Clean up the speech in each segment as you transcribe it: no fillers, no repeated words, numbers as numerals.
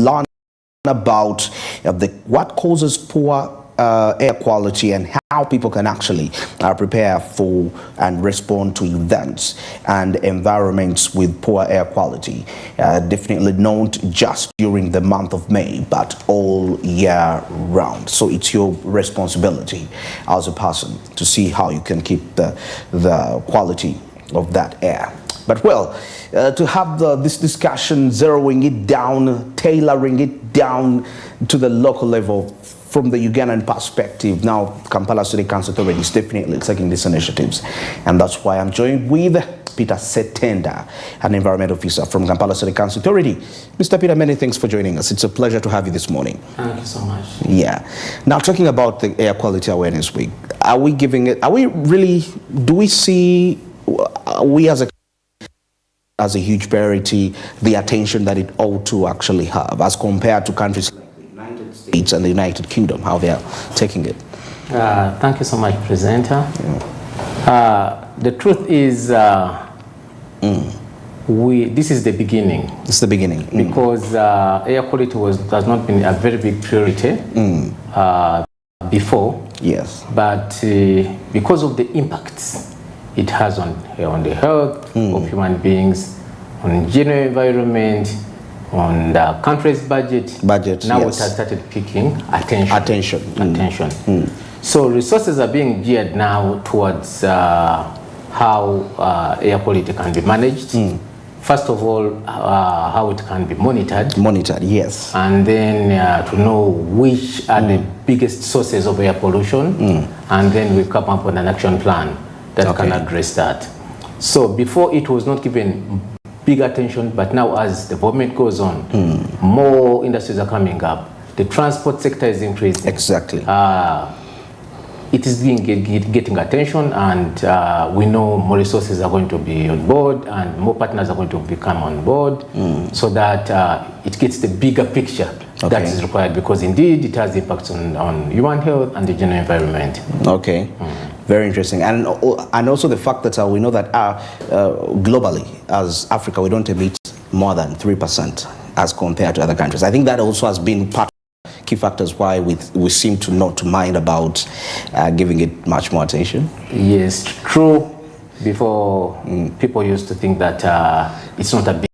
learn about what causes poor air quality and how people can actually prepare for and respond to events and environments with poor air quality. Definitely not just during the month of May, but all year round. So it's your responsibility as a person to see how you can keep the quality of that air. But well, to have this discussion, zeroing it down, tailoring it down to the local level from the Ugandan perspective, now Kampala City Council Authority is definitely taking these initiatives. And that's why I'm joined with Peter Setenda, an environment officer from Kampala City Council Authority. Mr. Peter, many thanks for joining us. It's a pleasure to have you this morning. Thank you so much. Yeah. Now, talking about the Air Quality Awareness Week, do we see, we as a huge priority, the attention that it ought to actually have as compared to countries like the United States and the United Kingdom, how they are taking it? Thank you so much, presenter. Yeah. The truth is, this is the beginning. It's the beginning. Because air quality has not been a very big priority before. Yes. But because of the impacts it has on the health of human beings, on general environment, on the country's budget. Now yes. It has started picking attention. So resources are being geared now towards how air quality can be managed. First of all, how it can be monitored. Monitored, yes. And then to know which are the biggest sources of air pollution. And then we come up with an action plan that can address that. So before it was not given big attention, but now as development goes on, more industries are coming up. The transport sector is increasing. Exactly. It is getting attention, and we know more resources are going to be on board and more partners are going to become on board so that it gets the bigger picture that is required, because indeed it has impacts on human health and the general environment. Okay. Very interesting. And also the fact that we know that globally, as Africa, we don't emit more than 3% as compared to other countries. I think that also has been part of key factors why we seem to not to mind about giving it much more attention. Yes, true. Before, people used to think that it's not a big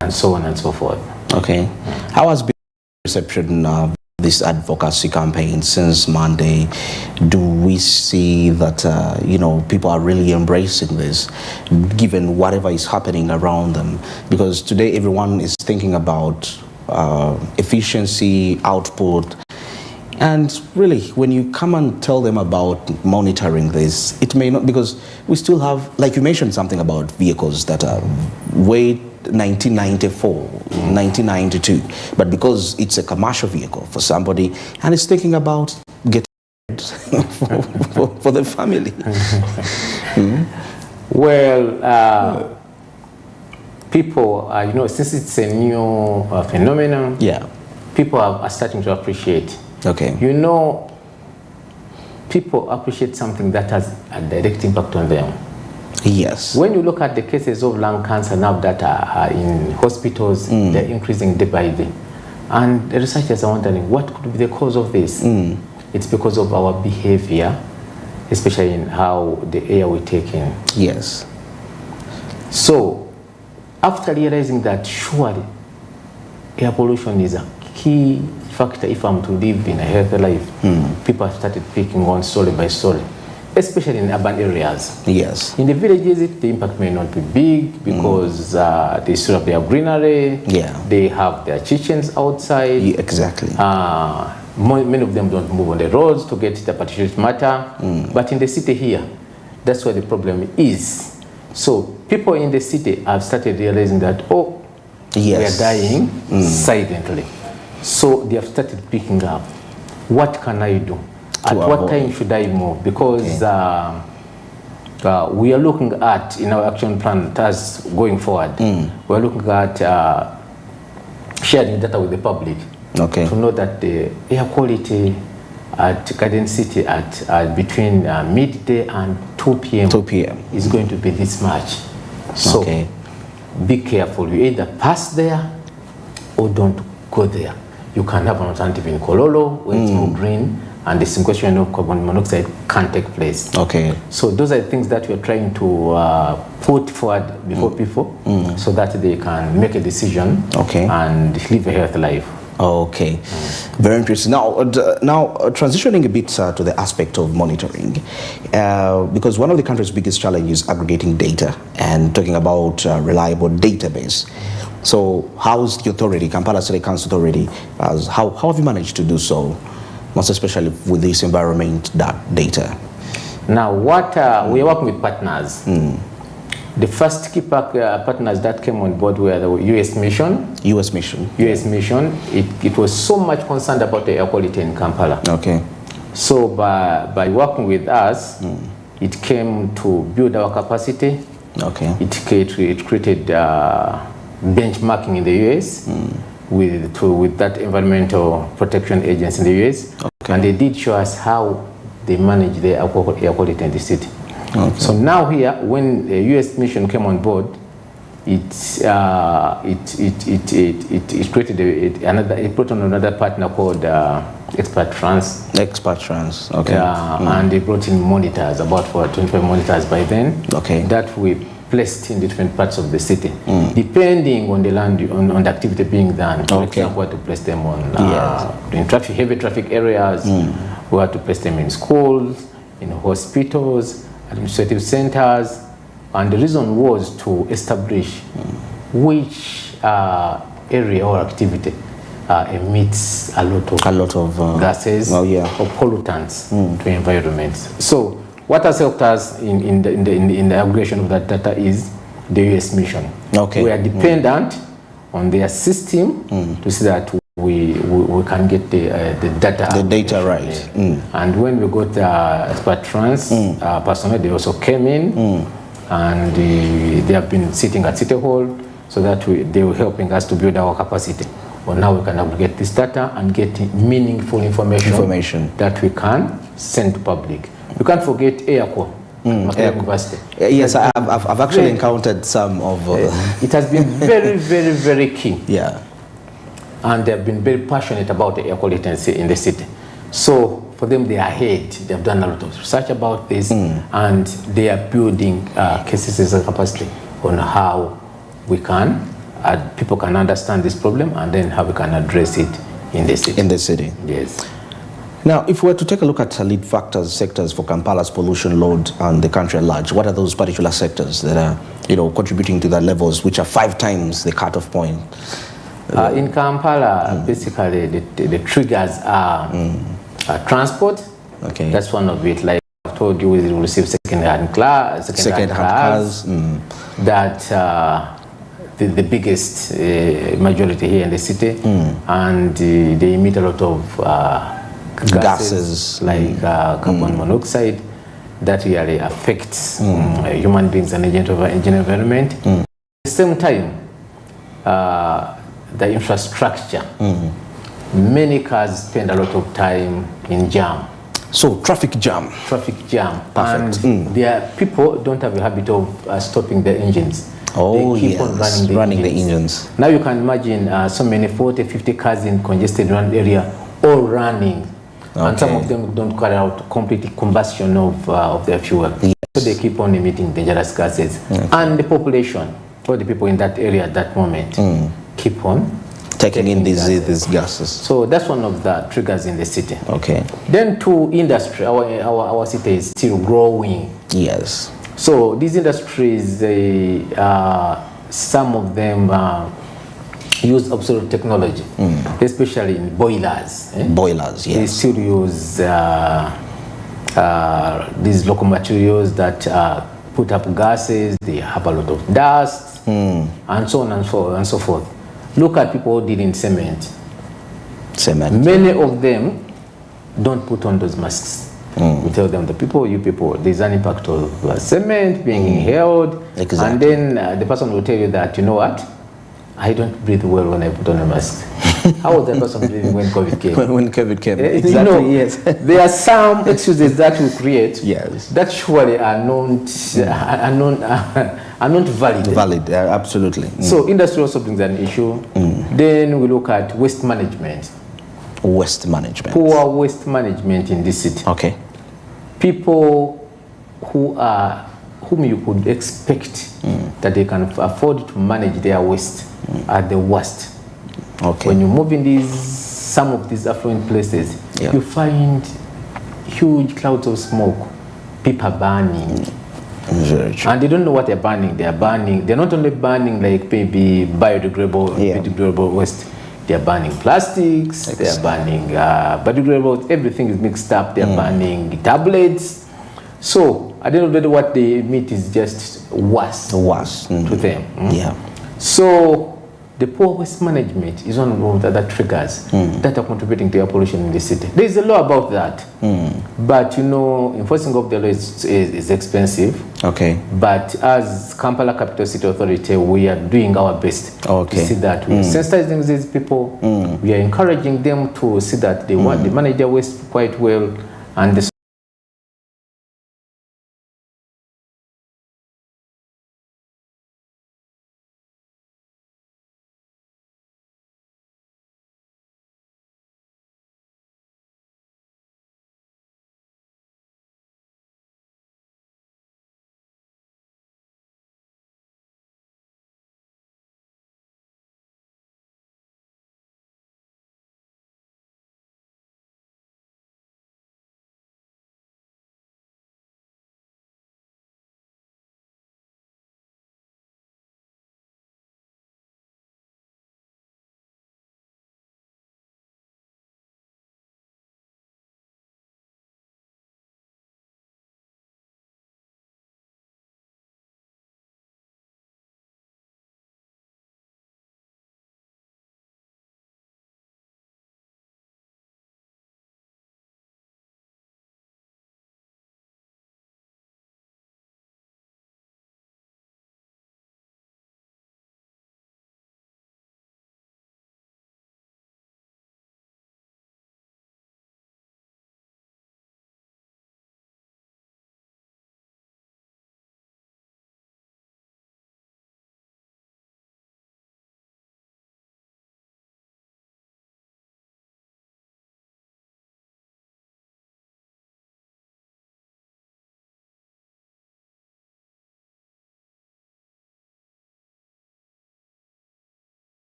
and so on and so forth. Okay. How has been the reception this advocacy campaign since Monday, do we see that people are really embracing this, given whatever is happening around them? Because today everyone is thinking about efficiency, output, and really, when you come and tell them about monitoring this, it may not, because we still have, like you mentioned something about vehicles that are way 1994, 1992, but because it's a commercial vehicle for somebody and it's thinking about getting for the family. Well, people, since it's a new phenomenon, people are starting to appreciate. Okay. People appreciate something that has a direct impact on them. Yes. When you look at the cases of lung cancer now that are in hospitals, they're increasing day by day. And the researchers are wondering, what could be the cause of this? It's because of our behavior, especially in how the air we take in. Yes. So, after realizing that surely air pollution is a key factor if I'm to live in a healthy life, people have started picking on story by story, especially in urban areas. Yes. In the villages, the impact may not be big because they still have their greenery. Yeah. They have their kitchens outside. Yeah, exactly. Many of them don't move on the roads to get the particulate matter. But in the city here, that's where the problem is. So people in the city have started realizing that, we are dying silently. So they have started picking up, what can I do? At what time should I move? Because we are looking at, in our action plan task going forward, we are looking at sharing data with the public to know that the air quality at Garden City at between midday and 2 p.m. is going to be this much. So be careful. You either pass there or don't go there. You can have an alternative in Kololo where it's more green and the sequestration of carbon monoxide can take place. Okay. So those are the things that we are trying to put forward before people so that they can make a decision and live a healthy life. Okay, very interesting. Now, transitioning a bit to the aspect of monitoring, because one of the country's biggest challenges is aggregating data and talking about reliable database. So, how's the authority, Kampala City Council Authority, how have you managed to do so, most especially with this environment data? Now, what we are working with partners. The first key partners that came on board were the U.S. Mission. U.S. Mission. It was so much concerned about the air quality in Kampala. Okay. So by working with us, it came to build our capacity. Okay. It created benchmarking in the U.S. with that environmental protection agency in the U.S. Okay. And they did show us how they manage the air quality in the city. Okay. So now here, when the U.S. Mission came on board, it created it brought on another partner called Expert Trans. Okay. And they brought in monitors, about 25 monitors by then. Okay. That we placed in different parts of the city, depending on the land, on the activity being done. For example, to place them on in heavy traffic areas. We had to place them in schools, in hospitals, administrative centers, and the reason was to establish which area or activity emits a lot of gases or pollutants to environments. So what has helped us in the aggregation of that data is the U.S. Mission. Okay. We are dependent on their system to see that we can get the data. The data right. And when we got Expert Trans personnel, they also came in and they have been sitting at City Hall so that they were helping us to build our capacity. But now we can aggregate this data and get meaningful information that we can send to public. You can't forget AirCo. University. Yes, I've actually encountered some of. It has been very, very, very key. Yeah. And they've been very passionate about the air quality in the city. So for them, they are ahead. They've done a lot of research about this, and they are building cases and capacity on how we can, people can understand this problem, and then how we can address it in the city. In the city. Yes. Now, if we were to take a look at lead sectors for Kampala's pollution load and the country at large, what are those particular sectors that are, contributing to that levels, which are 5 times the cutoff point? In Kampala, basically, the triggers are transport. Okay. That's one of it. Like I've told you, we will receive second-hand cars. That the biggest majority here in the city, and they emit a lot of gases like carbon monoxide that really affects human beings and the environment. At the same time, the infrastructure. Many cars spend a lot of time in jam. So traffic jam. Traffic jam. Perfect. And people don't have a habit of stopping their engines. Oh, they keep on running the engines. Now you can imagine so many 40, 50 cars in congested area all running. Okay. And some of them don't carry out complete combustion of their fuel. Yes. So they keep on emitting dangerous gases. Okay. And the population, or the people in that area at that moment, keep on taking in these gases. So that's one of the triggers in the city. Okay. Then to industry, our city is still growing. Yes. So these industries, some of them use obsolete technology, especially in boilers. Boilers, yes. They still use these local materials that put up gases. They have a lot of dust, and so on and so forth. Look at people who deal in cement. Many of them don't put on those masks. We tell them, you people, there's an impact of cement being inhaled. Exactly. And then the person will tell you that, you know what? I don't breathe well when I put on a mask. How was that person breathing when COVID came? When COVID came. Exactly, yes. There are some excuses that we create that surely are not valid. Valid, absolutely. So industry also brings an issue. Then we look at waste management. Waste management. Poor waste management in this city. Okay. People whom you could expect that they can afford to manage their waste are the worst. Okay. When you move in some of these affluent places, you find huge clouds of smoke, people burning. And they don't know what they're burning. They're not only burning like maybe biodegradable waste. They're burning plastics, they're burning biodegradable, everything is mixed up. They're burning tablets. So at the end of the day, what they emit is just worse to them. Yeah. So the poor waste management is one of the other triggers that are contributing to air pollution in the city. There is a law about that, but enforcing of the law is expensive. Okay. But as Kampala Capital City Authority, we are doing our best to see that we are sensitizing these people. We are encouraging them to see that they manage their waste quite well, and the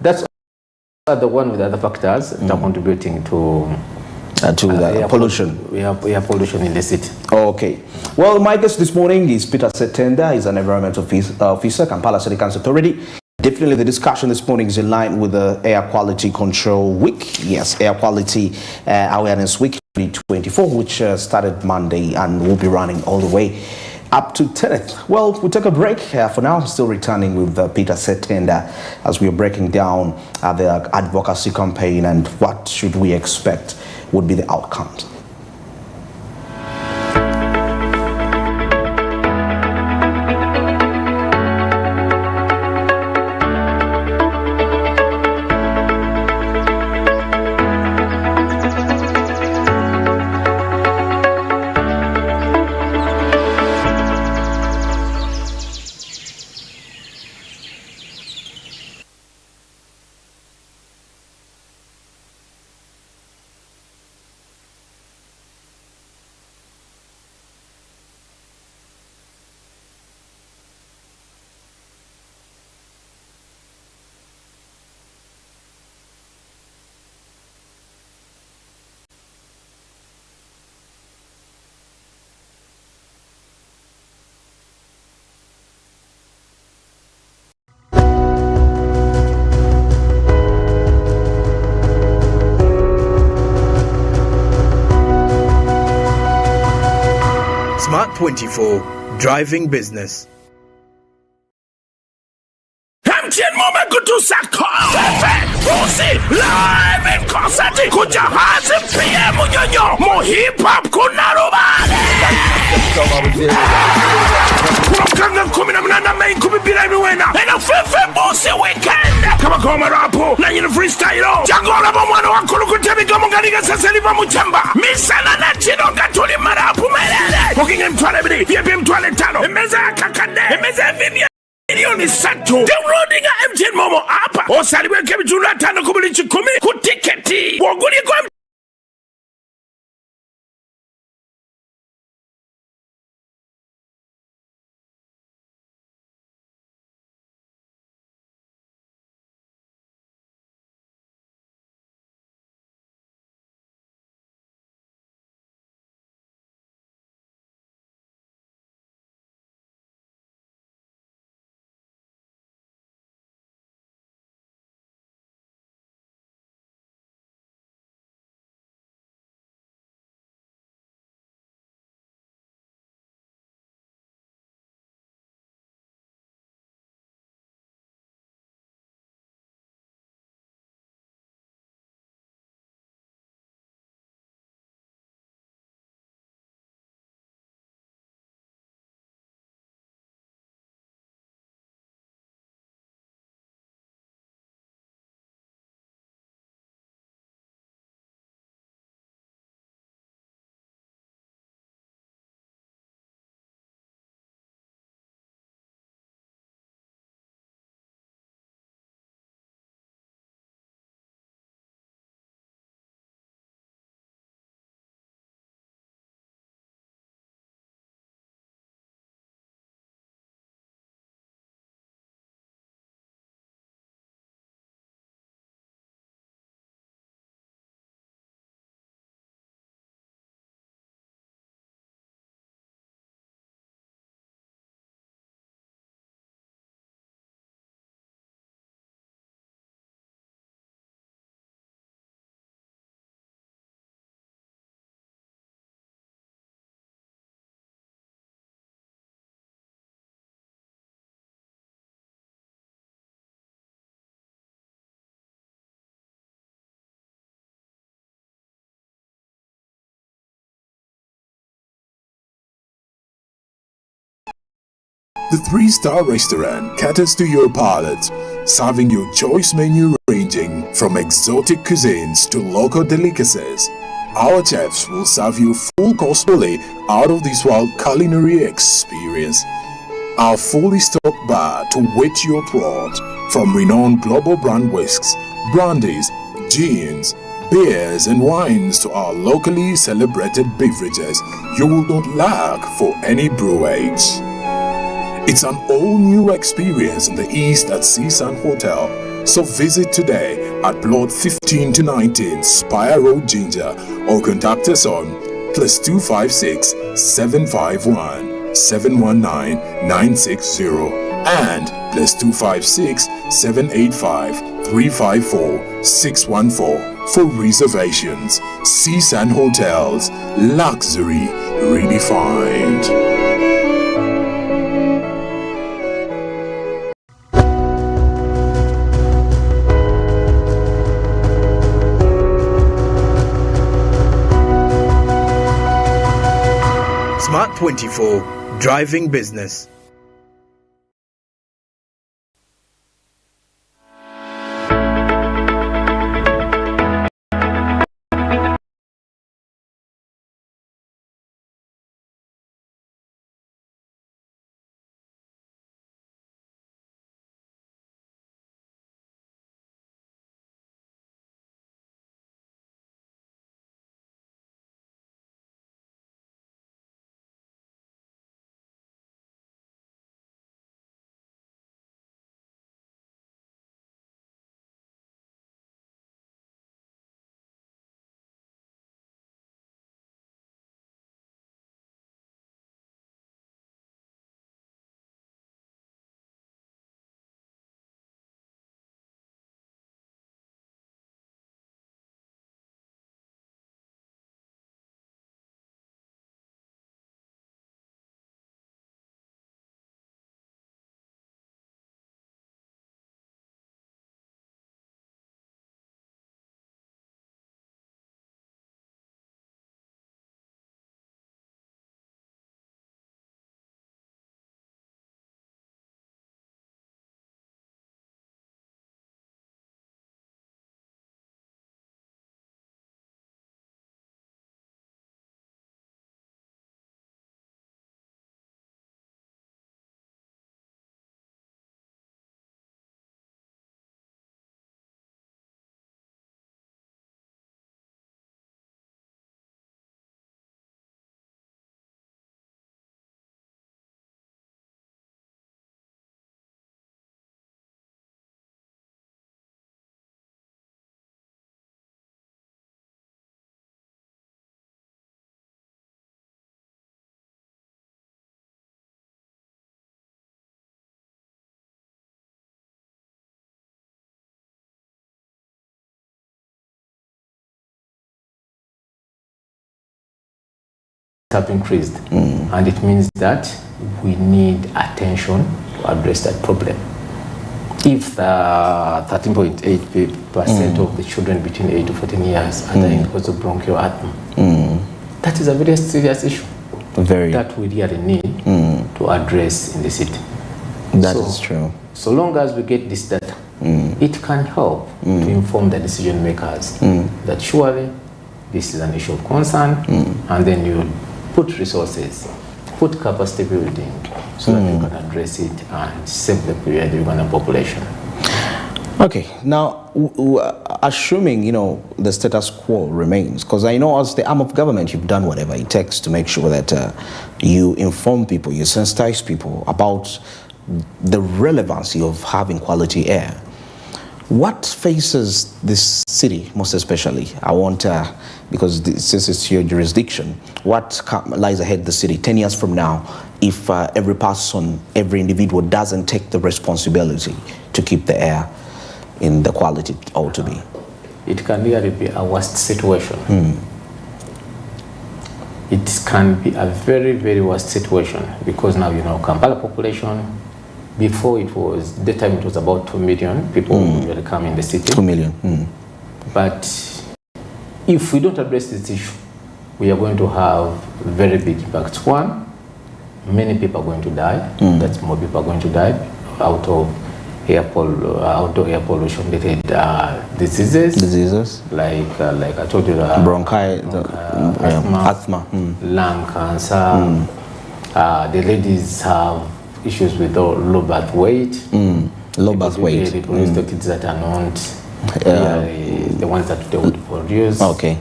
that's the one with other factors that are contributing to the air pollution. We have air pollution in the city. Okay. Well, my guest this morning is Peter Setenda. He's an environmental officer, Kampala City Council Authority. Definitely the discussion this morning is in line with the Air Quality Control Week. Yes, Air Quality Awareness Week 2024, which started Monday and will be running all the way up to 10th. Well, we'll take a break for now. Still returning with Peter Setenda as we are breaking down the advocacy campaign and what should we expect would be the outcomes. Smart 24, driving business. MTN moment kutusaka Rosi live in concert kujahazi PM nyonyo mo hip hop kuna rubale Kurokanga 18 Mei 2024 ena fefe bosi weekend kama goma rapo na nyina freestyle jangola bomwana wakulu kutebika munganiga sasa liva muchamba misana na chino gatuli marapu melele kukinga mtwale bidi bia mtwale tano emeza kakande emeza vinya milioni satu downloading MTN Momo app osaliwe kebijula 5 kubuli 10 ku tiketi woguli kwa The 3-star restaurant caters to your palate, serving your choice menu ranging from exotic cuisines to local delicacies. Our chefs will serve you full course fully out of this world culinary experience. Our fully stocked bar to whet your throat, from renowned global brand whisks, brandies, gins, beers and wines to our locally celebrated beverages, you will not lack for any brewage. It's an all-new experience in the East at Seasun Hotel, So visit today at plot 15 to 19 Spire Road, Ginger, or contact us on +256 751 719 960 and +256 785 354 614 for reservations. Seasand Hotels, luxury redefined. Smart 24, driving business. Have increased, and it means that we need attention to address that problem. If 13.8% of the children between 8 to 14 years are dying because of bronchial asthma, that is a very serious issue that we really need to address in the city. That is true. So long as we get this data, it can help to inform the decision makers that surely this is an issue of concern, and then you put resources, put capacity building so that you can address it and save the Uganda population. Okay, now assuming the status quo remains, because I know as the arm of government you've done whatever it takes to make sure that you inform people, you sensitize people about the relevancy of having quality air. What faces this city most especially? I want, because since it's your jurisdiction, what lies ahead the city 10 years from now if every person, every individual doesn't take the responsibility to keep the air in the quality it ought to be? It can really be a worst situation. It can be a very, very worst situation because now, Kampala population, before it was, daytime it was about 2 million people who will come in the city. 2 million. But if we don't address this issue, we are going to have very big impacts. One, many people are going to die. That's more people are going to die out of outdoor air pollution related diseases. Like I told you, asthma, lung cancer. The ladies have issues with low birth weight. Reproduce the kids that are not the ones that they would produce. Okay.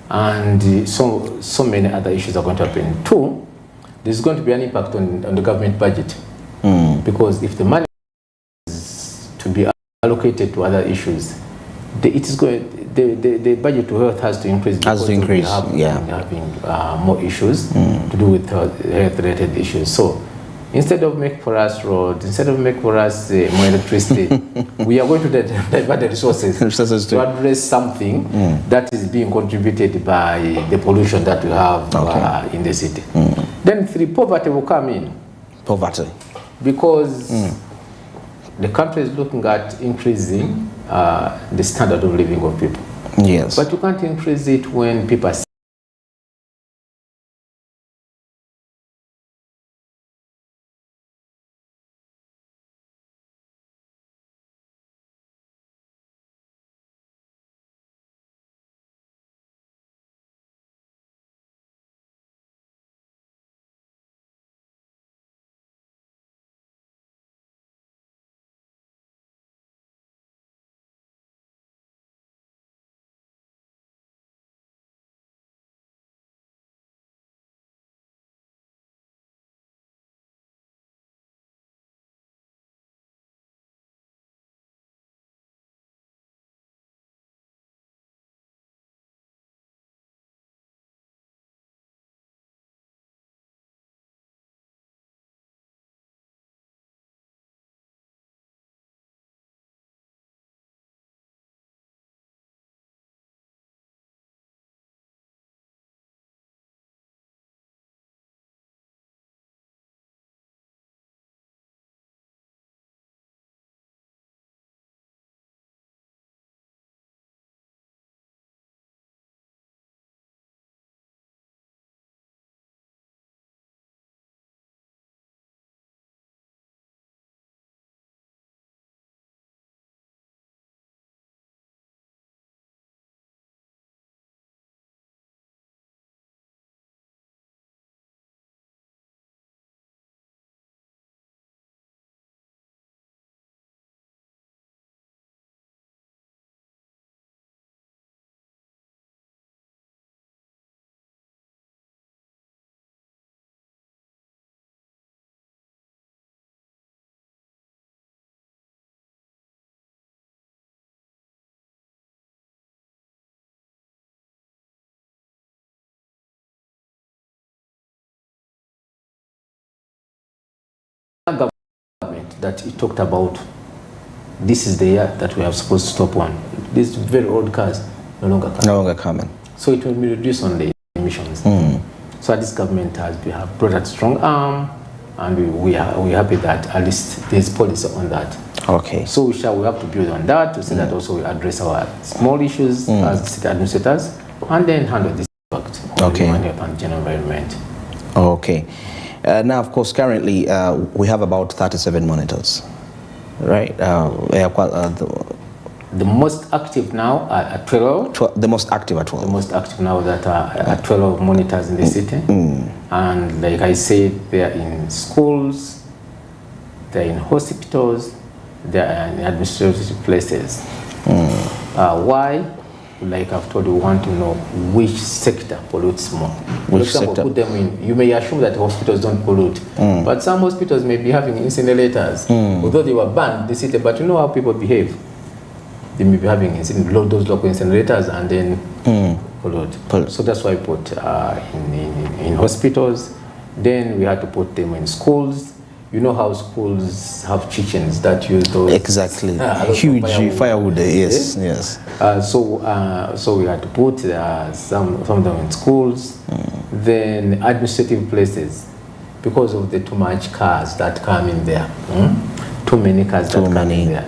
And so many other issues are going to happen. Two, there's going to be an impact on the government budget. Because if the money is to be allocated to other issues. The budget to health has to increase because we have having more issues to do with health-related issues. So instead of make for us roads, instead of make for us more electricity, we are going to divert the resources to address something that is being contributed by the pollution that we have in the city. Then poverty will come in. Poverty. Because the country is looking at increasing the standard of living of people. Yes. But you can't increase it when people are government that it talked about, this is the year that we have supposed to stop one. These very old cars no longer coming. So it will be reduced on the emissions. So this government we have brought a strong arm, and we are happy that at least there's policy on that. Okay. So we have to build on that to say that also we address our small issues as city administrators, and then handle this impact on the human health and general environment. Okay. Now, of course, currently we have about 37 monitors, right? The most active now are 12. The most active are 12. The most active now that are 12 monitors in the city. And like I said, they are in schools, they are in hospitals, they are in administrative places. Why? Like I've told you, we want to know which sector pollutes more. For example, put them in. You may assume that hospitals don't pollute, but some hospitals may be having incinerators. Although they were banned in the city, but you know how people behave. They may be having those local incinerators and then pollute. So that's why we put in hospitals. Then we had to put them in schools. You know how schools have kitchens that use those huge firewood. Yes. So we had to put some of them in schools, then administrative places, because of the too much cars that come in there, too many cars that come in there.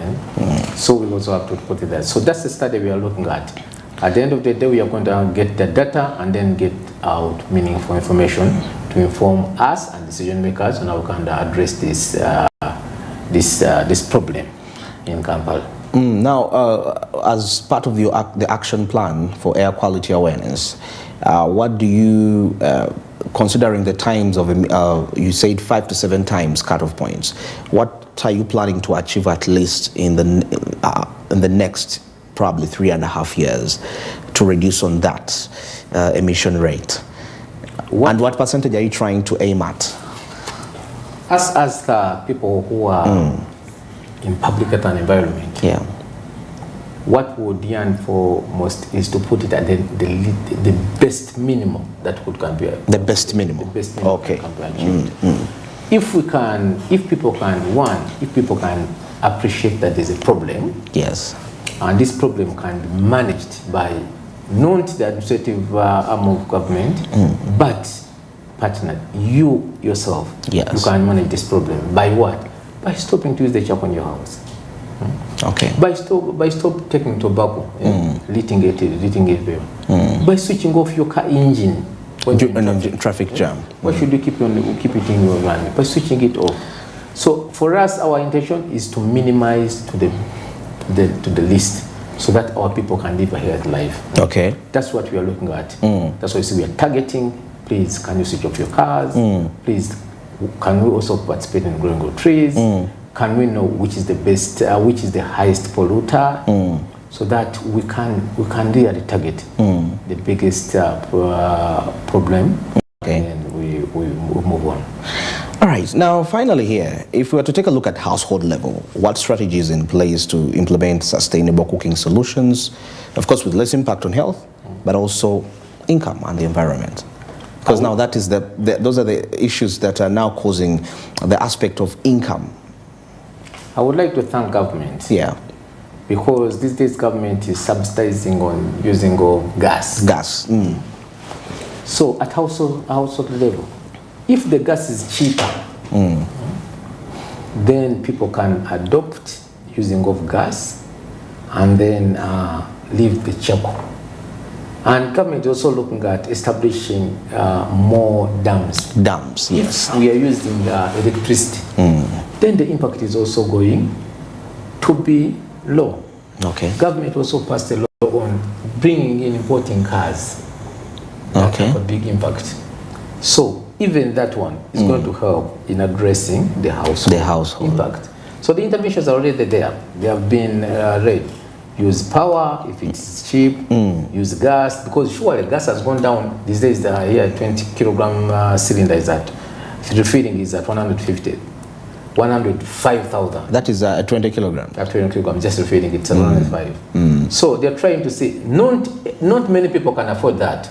So we also have to put it there. So that's the study we are looking at. At the end of the day, we are going to get the data and then get out meaningful information to inform us and decision makers on how we can address this problem in Kampala. Now, as part of the action plan for air quality awareness, what do you, considering the times of, you said 5 to 7 times cutoff points, what are you planning to achieve at least in the next probably 3.5 years to reduce on that emission rate? And what percentage are you trying to aim at? As people who are in public health and environment, Yeah. what we would yearn for most is to put it at the best minimum that can be The best minimum. The best minimum Okay. that can be achieved. If people can appreciate that there's a problem, Yes. and this problem can be managed by not the administrative arm of government, but partner, you yourself, Yes. you can manage this problem. By what? By stopping to use the charcoal in your house. Okay. By stop taking tobacco, lighting it there. By switching off your car engine when you're in Traffic jam. why should you keep it in your run? By switching it off. So for us, our intention is to minimize to the least, so that our people can live a healthy life. Okay. That's what we are looking at. That's why you see we are targeting. Please, can you switch off your cars? Please, can we also participate in growing good trees? Can we know which is the best, which is the highest polluter, so that we can really target the biggest problem, and we move on. All right. Now, finally here, if we were to take a look at household level, what strategies in place to implement sustainable cooking solutions, of course, with less impact on health, but also income and the environment? Because now that is those are the issues that are now causing the aspect of income. I would like to thank government. Yeah. Because these days government is subsidizing on using of gas. Gas. So at household level, if the gas is cheaper, then people can adopt using of gas and then leave the charcoal. And government is also looking at establishing more dams. Dams, yes. If we are using electricity, then the impact is also going to be low. Okay. Government also passed a law on bringing in importing cars. That Okay. have a big impact. So even that one is going to help in addressing the household impact. So the interventions are already there. They have been read. Use power if it's cheap. Use gas, because surely gas has gone down these days. Here 20 kilogram cylinder is at refilling is at 105,000. That is 20 kilograms. After 20 kilograms, just refilling it's 105. So they're trying to say not many people can afford that,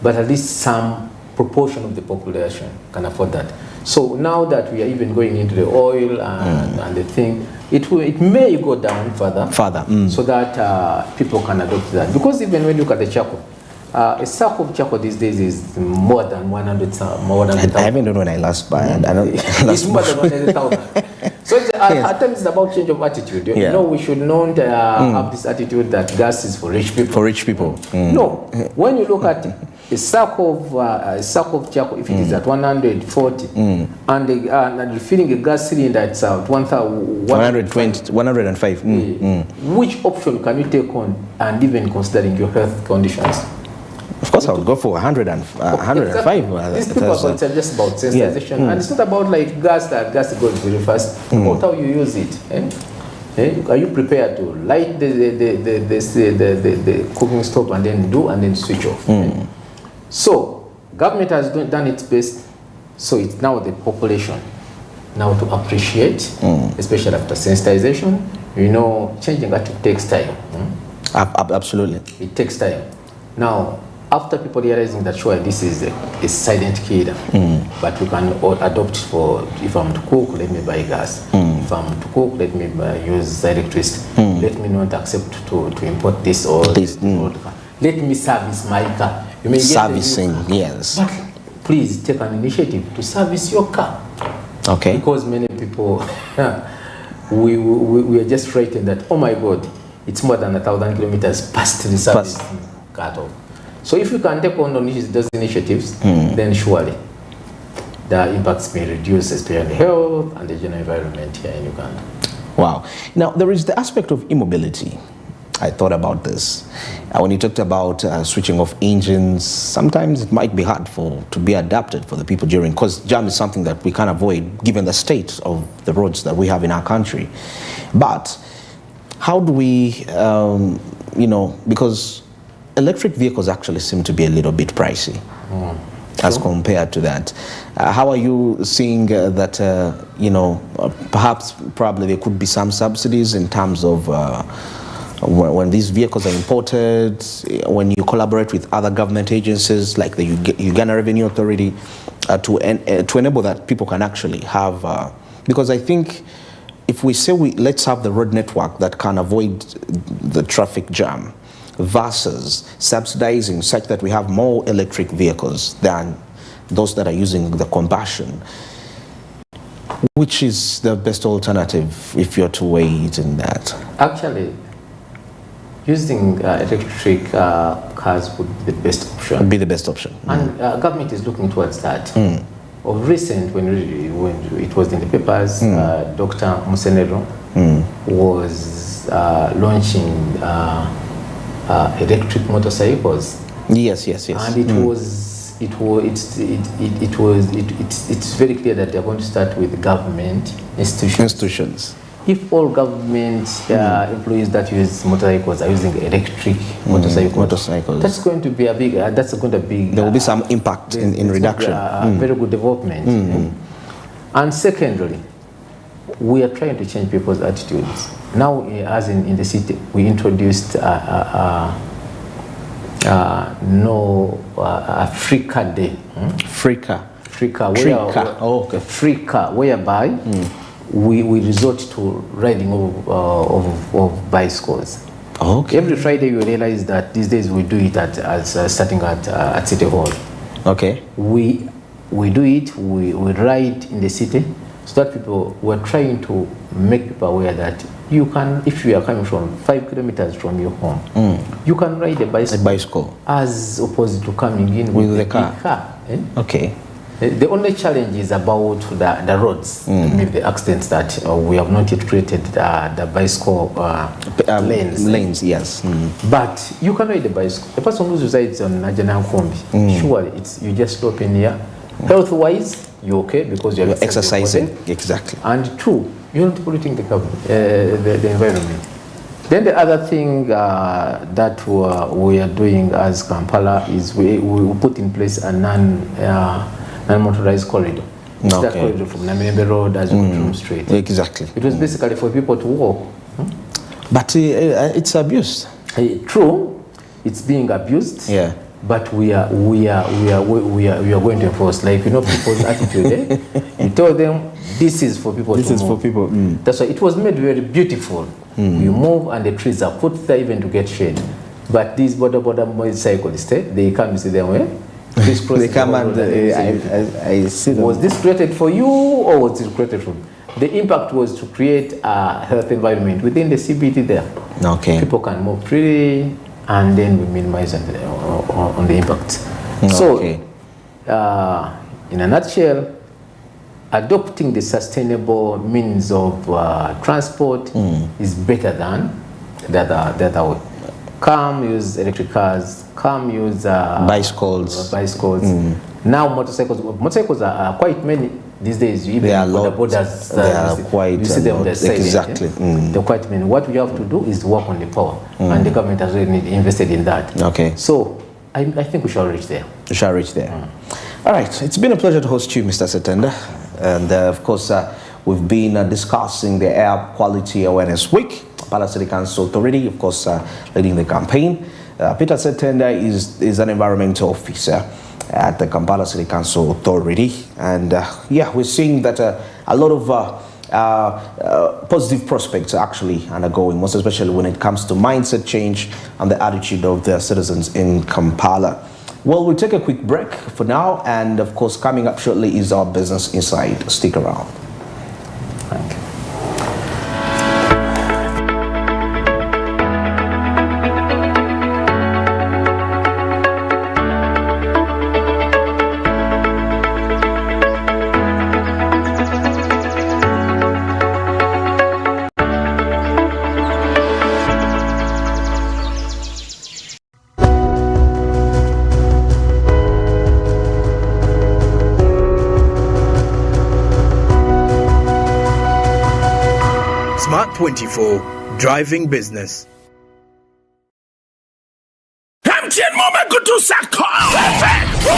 but at least some proportion of the population can afford that. So now that we are even going into the oil and the thing, it may go down further. So that people can adopt that. Because even when you look at the charcoal, a sack of charcoal these days is more than 100,000. I haven't known when I last buy. It's more than 100,000. So at times it's about change of attitude. You know, we should not have this attitude that gas is for rich people. For rich people. No. When you look at a sack of charcoal, if it is at 140, and refilling a gas cylinder at 105, which option can you take on, and even considering your health conditions? Of course, I would go for 105. These people are concerned just about sensitization, and it's not about like gas goes very fast. About how you use it. Are you prepared to light the cooking stove and then switch off? So government has done its best. So it's now the population now to appreciate, especially after sensitization. You know, changing attitude takes time. Absolutely. It takes time. Now, after people realizing that sure this is a silent killer, but we can adopt for, if I'm to cook, let me buy gas. If I'm to cook, let me use electricity. Let me not accept to import this or this. Let me service my car. You may Servicing, yes. But please take an initiative to service your car. Okay. Because many people, we are just frightened that, oh my God, it's more than 1,000 kilometers past the service cut off. So if you can take on those initiatives, then surely the impacts may reduce, especially health and the general environment here in Uganda. Wow. Now, there is the aspect of immobility. I thought about this. When you talked about switching off engines, sometimes it might be hard to be adapted for the people during, because jam is something that we can't avoid given the state of the roads that we have in our country. But how do we, because electric vehicles actually seem to be a little bit pricey as compared to that. How are you seeing that probably there could be some subsidies in terms of when these vehicles are imported, when you collaborate with other government agencies like the Uganda Revenue Authority to enable that people can actually have, because I think if we say let's have the road network that can avoid the traffic jam versus subsidizing such that we have more electric vehicles than those that are using the combustion, which is the best alternative if you're to weigh it in that? Actually, using electric cars would be the best option. Would be the best option. And government is looking towards that. Of recent, when it was in the papers, Dr. Musenero was launching electric motorcycles. Yes. And it's very clear that they're going to start with government institutions. If all government employees that use motorcycles are using electric motorcycles, that's going to be there will be some impact in reduction. Very good development. And secondly, we are trying to change people's attitudes. Now, as in the city, we introduced free car day. Free car. Free car, whereby we resort to riding of bicycles. Okay. Every Friday you realize that these days we do it starting at City Hall. Okay. We do it, we ride in the city, so that we're trying to make people aware that you can, if you are coming from 5 kilometers from your home, you can ride a bicycle as opposed to coming in with a car. Okay. The only challenge is about the roads, maybe the accidents that we have not yet created the bicycle lanes, yes. But you can ride a bicycle. The person who resides on Najana Kombi, surely you just stop in here. Health-wise, you're okay because you're exercising. Exactly. And two, you're not polluting the environment. Then the other thing that we are doing as Kampala is we put in place a non-motorized corridor. Okay. That corridor from Namirembe Road as Room Street. Exactly. It was basically for people to walk. But it's abused. True, it's being abused. Yeah. But we are going to enforce, people's attitude. You tell them this is for people. This is for people. That's why it was made very beautiful. We move and the trees are put there even to get shade. But these border motorcyclists, they come and see them where. They come and I see them. Was this created for you or was this created for? The impact was to create a health environment within the CBD there. Okay. People can move freely. And then we minimize on the impact. So, in a nutshell, adopting the sustainable means of transport is better than the other way. Come use electric cars, come use bicycles. Now motorcycles are quite many these days. Even the borders, they are quite. You see them on the side. Exactly. They're quite many. What we have to do is work on the power, and the government has really invested in that. Okay. So I think we shall reach there. We shall reach there. All right. It's been a pleasure to host you, Mr. Setenda, and of course we've been discussing the Air Quality Awareness Week. Kampala City Council Authority, of course, leading the campaign. Peter Setenda is an environmental officer at the Kampala City Council Authority, and we're seeing that a lot of positive prospects are actually undergoing, most especially when it comes to mindset change and the attitude of their citizens in Kampala. Well, we'll take a quick break for now, and of course, coming up shortly is our Business Insight. Stick around. Thank you. Smart 24, driving business. MTN Moment kutusaka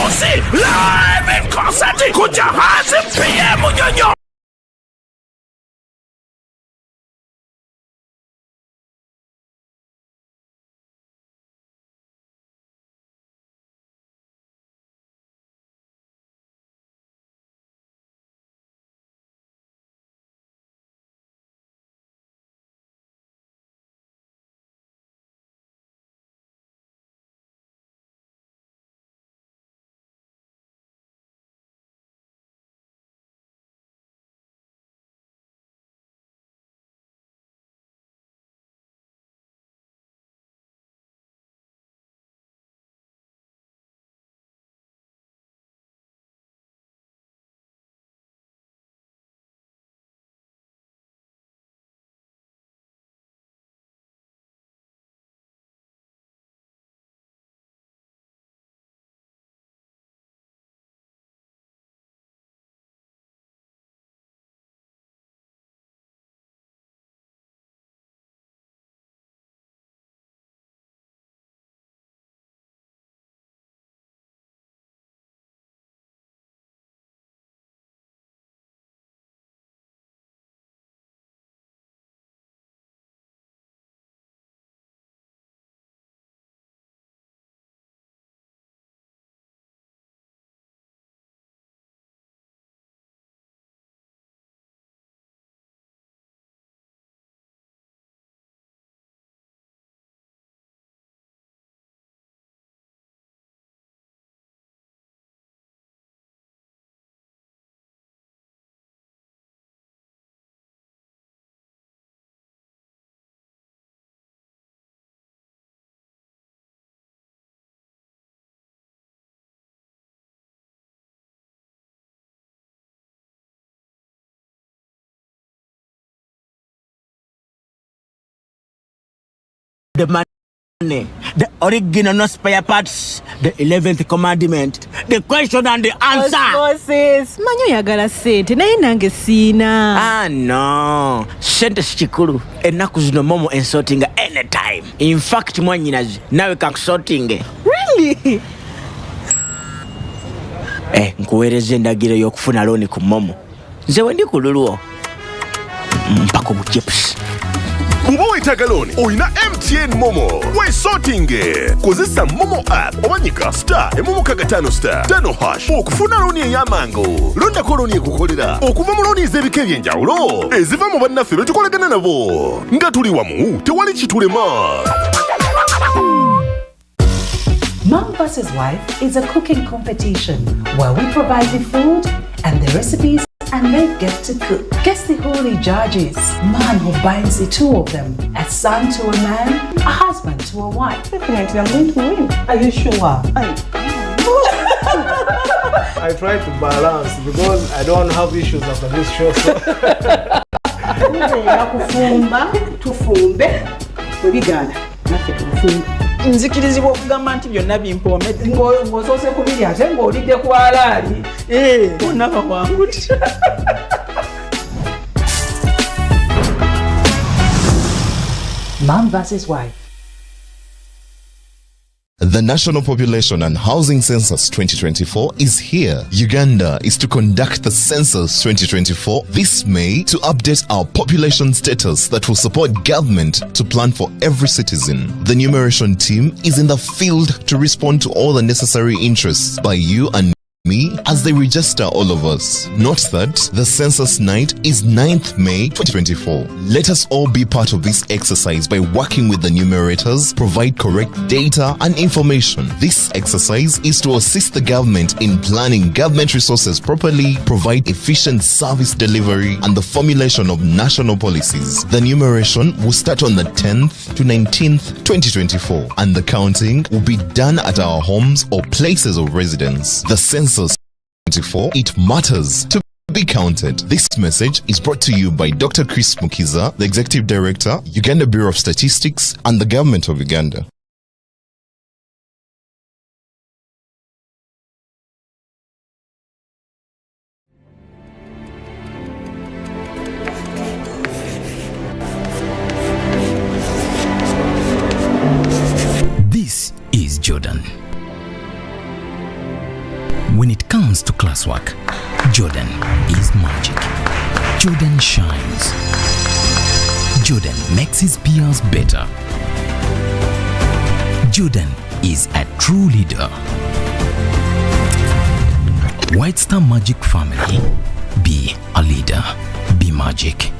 Usi live in concert kujahazi PM Nyonyo the money, the original no spare parts, the 11th commandment, the question and the answer. Moses, manyo yagala sente naye nange sina. Ah no, sente chikulu enaku zino momo ensorting anytime. In fact mwanyinazi nawe kakusorting. Really? Nkuweereza endagiro y'okufuna looni ku momo. Nze wendi ku lulwo mpaka mu chips. Bw'oba weetaaga looni olina MTN Momo weesootinge. Kozesa Momo app obanyiga *555*5# okufuna looni ey'amangu. Londako looni ekukolera okuva mu looni ez'ebika eby'enjawulo eziva mu bannaffe be tukolagana nabo. Nga tuli wamu tewali kitulema. Mom vs. Wife is a cooking competition where we provide the food and the recipes and they get to cook. Guess the holy judges. Man who binds the two of them. A son to a man, a husband to a wife. Definitely, I'm going to win. Are you sure? I try to balance because I don't have issues after this show. Nzikirizibwa okugamba nti byonna bimpomedde ng'osoose kubirya ate ng'olidde ku alaali bonna bawanguti. Mom vs. Wife. The National Population and Housing Census 2024 is here. Uganda is to conduct the Census 2024 this May to update our population status that will support government to plan for every citizen. The numeration team is in the field to respond to all the necessary interests by you and me as they register all of us. Note that the census night is 9th May 2024. Let us all be part of this exercise by working with the numerators, provide correct data and information. This exercise is to assist the government in planning government resources properly, provide efficient service delivery, and the formulation of national policies. The numeration will start on the 10th to 19th, 2024, and the counting will be done at our homes or places of residence. The census 2024, it matters to be counted. This message is brought to you by Dr. Chris Mukiza, the Executive Director, Uganda Bureau of Statistics, and the Government of Uganda. This is Jordan. When it comes to classwork, Jordan is magic. Jordan shines. Jordan makes his peers better. Jordan is a true leader. White Star Magic family, be a leader, be magic.